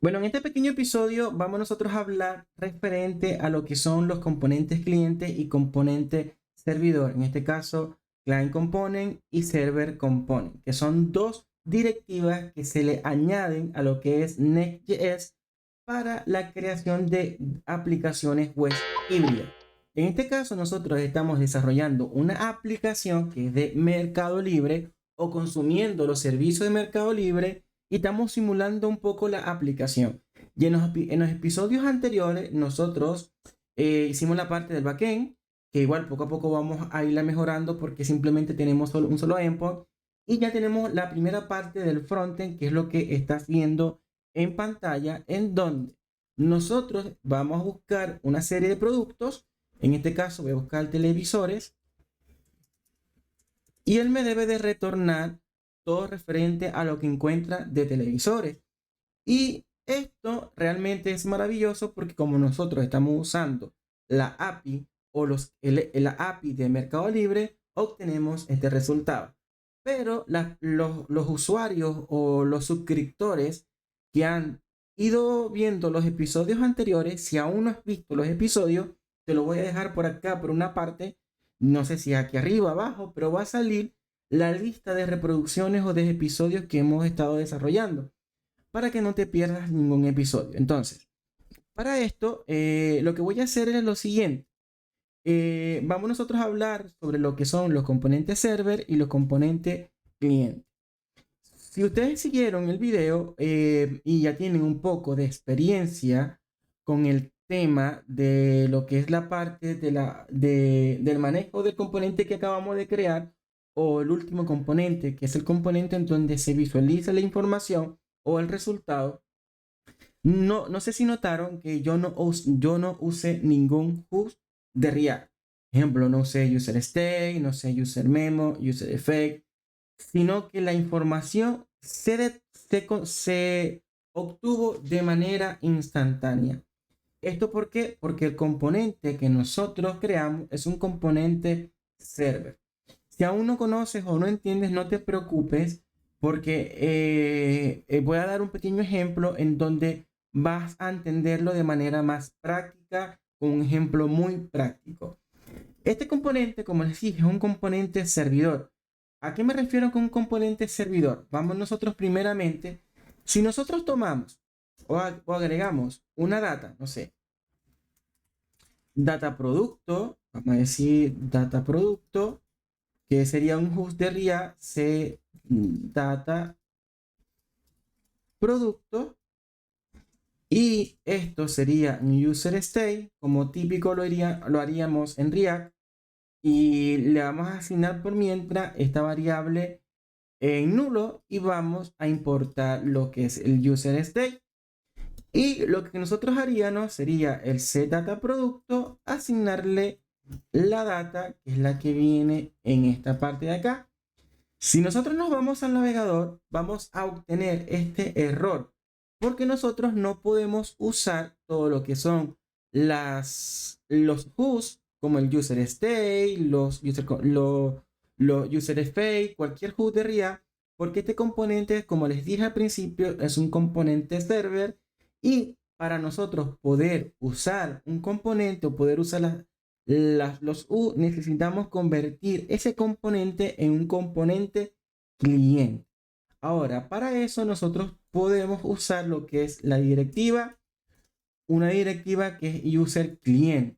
Bueno, en este pequeño episodio vamos nosotros a hablar referente a lo que son los componentes cliente y componente servidor. En este caso, Client Component y Server Component, que son dos directivas que se le añaden a lo que es Next.js para la creación de aplicaciones web híbridas. En este caso, nosotros estamos desarrollando una aplicación que es de Mercado Libre o consumiendo los servicios de Mercado Libre y estamos simulando un poco la aplicación. Y en los episodios anteriores, nosotros hicimos la parte del backend, que igual poco a poco vamos a irla mejorando porque simplemente tenemos un solo endpoint. Y ya tenemos la primera parte del frontend, que es lo que estás viendo en pantalla, en donde nosotros vamos a buscar una serie de productos. En este caso voy a buscar televisores y él me debe de retornar todo referente a lo que encuentra de televisores. Y esto realmente es maravilloso porque como nosotros estamos usando la API o la API de Mercado Libre, obtenemos este resultado. Pero los usuarios o los suscriptores que han ido viendo los episodios anteriores, si aún no has visto los episodios, te lo voy a dejar por acá por una parte, no sé si aquí arriba abajo, pero va a salir la lista de reproducciones o de episodios que hemos estado desarrollando para que no te pierdas ningún episodio. Entonces, para esto, lo que voy a hacer es lo siguiente. Vamos nosotros a hablar sobre lo que son los componentes server y los componentes cliente. Si ustedes siguieron el video y ya tienen un poco de experiencia con el tema de lo que es la parte del manejo del componente que acabamos de crear o el último componente, que es el componente en donde se visualiza la información o el resultado, no sé si notaron que yo no usé ningún host de React. Ejemplo, no usé user state, no usé user memo, user effect, sino que la información se obtuvo de manera instantánea. ¿Esto por qué? Porque el componente que nosotros creamos es un componente server. Si aún no conoces o no entiendes, no te preocupes porque voy a dar un pequeño ejemplo en donde vas a entenderlo de manera más práctica, con un ejemplo muy práctico. Este componente, como les dije, es un componente servidor. ¿A qué me refiero con un componente servidor? Vamos nosotros primeramente, si nosotros tomamos o agregamos una data, no sé, data producto, vamos a decir data producto, que sería un host de RIA, C data producto, y esto sería un user state, como típico lo haríamos en React, y le vamos a asignar por mientras esta variable en nulo y vamos a importar lo que es el user state. Y lo que nosotros haríamos sería el setData producto, asignarle la data, que es la que viene en esta parte de acá. Si nosotros nos vamos al navegador, vamos a obtener este error, porque nosotros no podemos usar todo lo que son los hooks, como el user state, los user effect, cualquier hook de RIA, porque este componente, como les dije al principio, es un componente server y para nosotros poder usar un componente o poder usar los U, necesitamos convertir ese componente en un componente cliente. Ahora, para eso nosotros podemos usar lo que es la directiva, una directiva que es user client.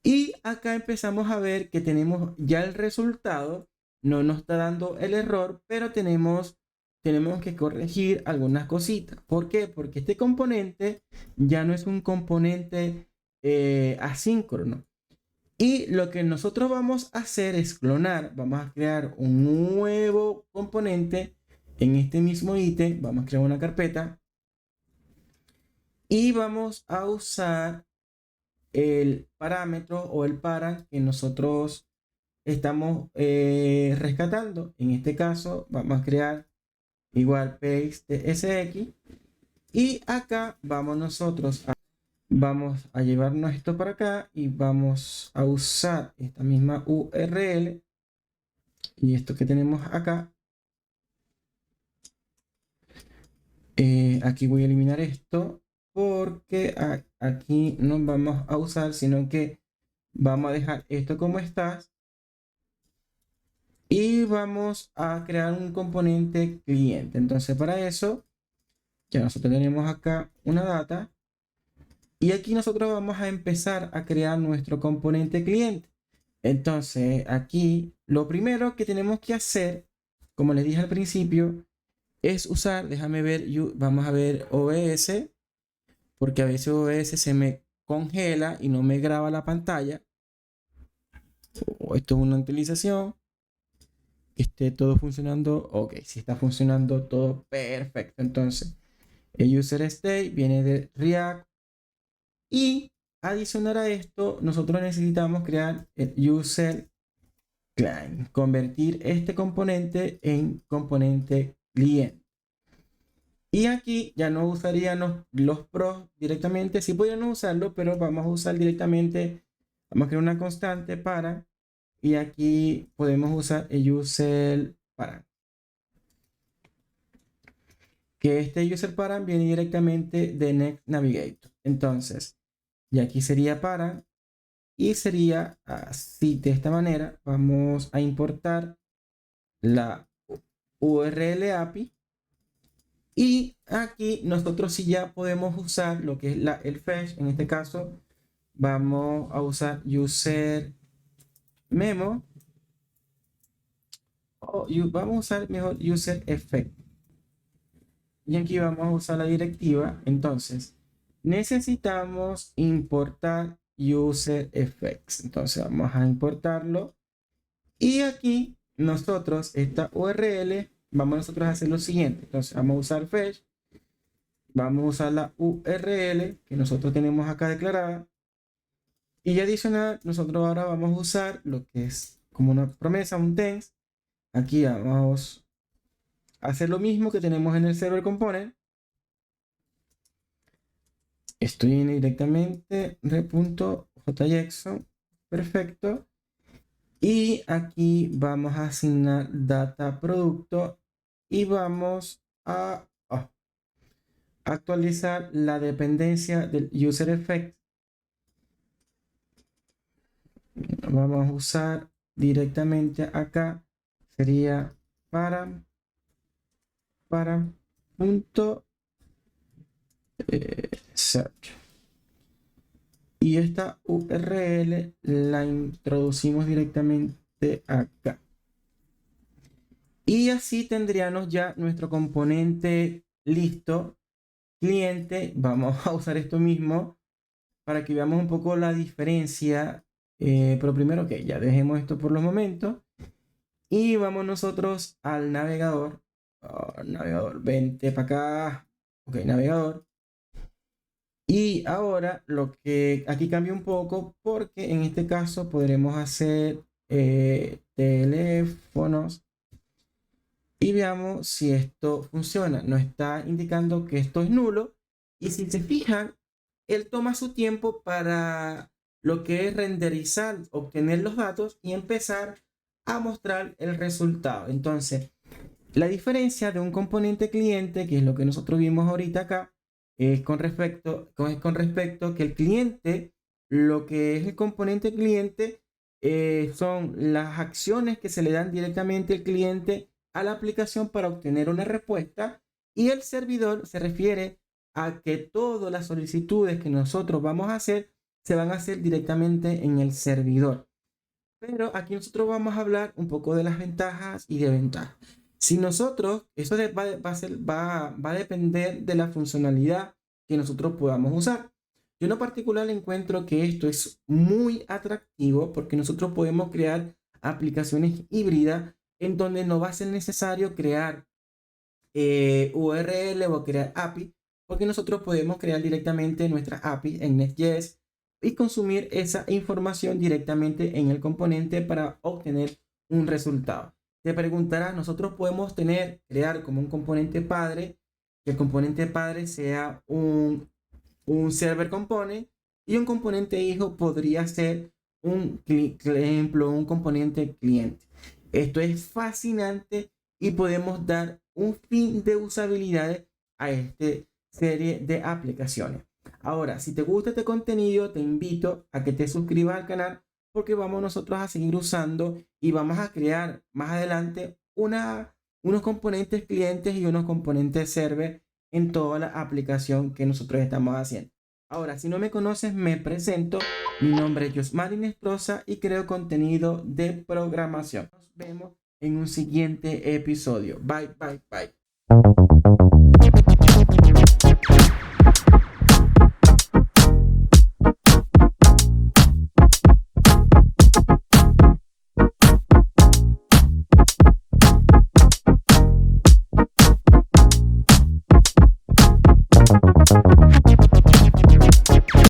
Y acá empezamos a ver que tenemos ya el resultado, no nos está dando el error, pero tenemos que corregir algunas cositas. ¿Por qué? Porque este componente ya no es un componente asíncrono. Y lo que nosotros vamos a hacer es clonar, vamos a crear un nuevo componente en este mismo ítem, vamos a crear una carpeta y vamos a usar el parámetro o el para que nosotros estamos rescatando. En este caso vamos a crear igual paste sx y acá vamos a llevarnos esto para acá y vamos a usar esta misma URL y esto que tenemos acá Aquí voy a eliminar esto porque aquí no vamos a usar, sino que vamos a dejar esto como está y vamos a crear un componente cliente. Entonces para eso ya nosotros tenemos acá una data y aquí nosotros vamos a empezar a crear nuestro componente cliente. Entonces aquí lo primero que tenemos que hacer, como les dije al principio, es usar, déjame ver, vamos a ver OBS, porque a veces OBS se me congela y no me graba la pantalla. Esto es una utilización. Que esté todo funcionando. Ok, si está funcionando todo perfecto. Entonces, el user state viene de React. Y adicionar a esto, nosotros necesitamos crear el user client. Convertir este componente en componente cliente. Y aquí ya no usaríamos los pros directamente. Sí podríamos usarlo, pero vamos a usar directamente. Vamos a crear una constante para. Y aquí podemos usar el user para. Que este user para viene directamente de Next Navigator. Entonces, y aquí sería para. Y sería así, de esta manera. Vamos a importar la URL API. Y aquí nosotros sí ya podemos usar lo que es el fetch. En este caso, vamos a usar user memo. O vamos a usar mejor user effect. Y aquí vamos a usar la directiva. Entonces, necesitamos importar user effects. Entonces, vamos a importarlo. Y aquí nosotros, esta URL, vamos nosotros a hacer lo siguiente. Entonces, vamos a usar fetch. Vamos a usar la URL que nosotros tenemos acá declarada. Y adicional, nosotros ahora vamos a usar lo que es como una promesa, un tense. Aquí vamos a hacer lo mismo que tenemos en el server component. Estoy directamente re.json. Perfecto. Y aquí vamos a asignar data producto y vamos a actualizar la dependencia del user effect. Vamos a usar directamente acá. Sería para punto search. Y esta URL la introducimos directamente acá. Y así tendríamos ya nuestro componente listo. Cliente, vamos a usar esto mismo para que veamos un poco la diferencia. Pero primero que ya dejemos esto por los momentos. Y vamos nosotros al navegador. Navegador, vente para acá. Ok, navegador. Y ahora lo que aquí cambia un poco porque en este caso podremos hacer teléfonos y veamos si esto funciona. Nos está indicando que esto es nulo y si se fijan, él toma su tiempo para lo que es renderizar, obtener los datos y empezar a mostrar el resultado. Entonces, la diferencia de un componente cliente, que es lo que nosotros vimos ahorita acá, es con respecto que el cliente, lo que es el componente cliente, son las acciones que se le dan directamente al cliente a la aplicación para obtener una respuesta y el servidor se refiere a que todas las solicitudes que nosotros vamos a hacer se van a hacer directamente en el servidor. Pero aquí nosotros vamos a hablar un poco de las ventajas y desventajas. Si nosotros, eso va a depender de la funcionalidad que nosotros podamos usar. Yo en lo particular encuentro que esto es muy atractivo porque nosotros podemos crear aplicaciones híbridas en donde no va a ser necesario crear URL o crear API, porque nosotros podemos crear directamente nuestra API en Next.js y consumir esa información directamente en el componente para obtener un resultado. Te preguntarás, nosotros podemos crear como un componente padre, que el componente padre sea un server component y un componente hijo podría ser un ejemplo, un componente cliente. Esto es fascinante y podemos dar un fin de usabilidad a esta serie de aplicaciones. Ahora, si te gusta este contenido, te invito a que te suscribas al canal porque vamos nosotros a seguir usando y vamos a crear más adelante unos componentes clientes y unos componentes server en toda la aplicación que nosotros estamos haciendo. Ahora, si no me conoces, me presento. Mi nombre es Josmari Nestroza y creo contenido de programación. Nos vemos en un siguiente episodio. Bye, bye, bye.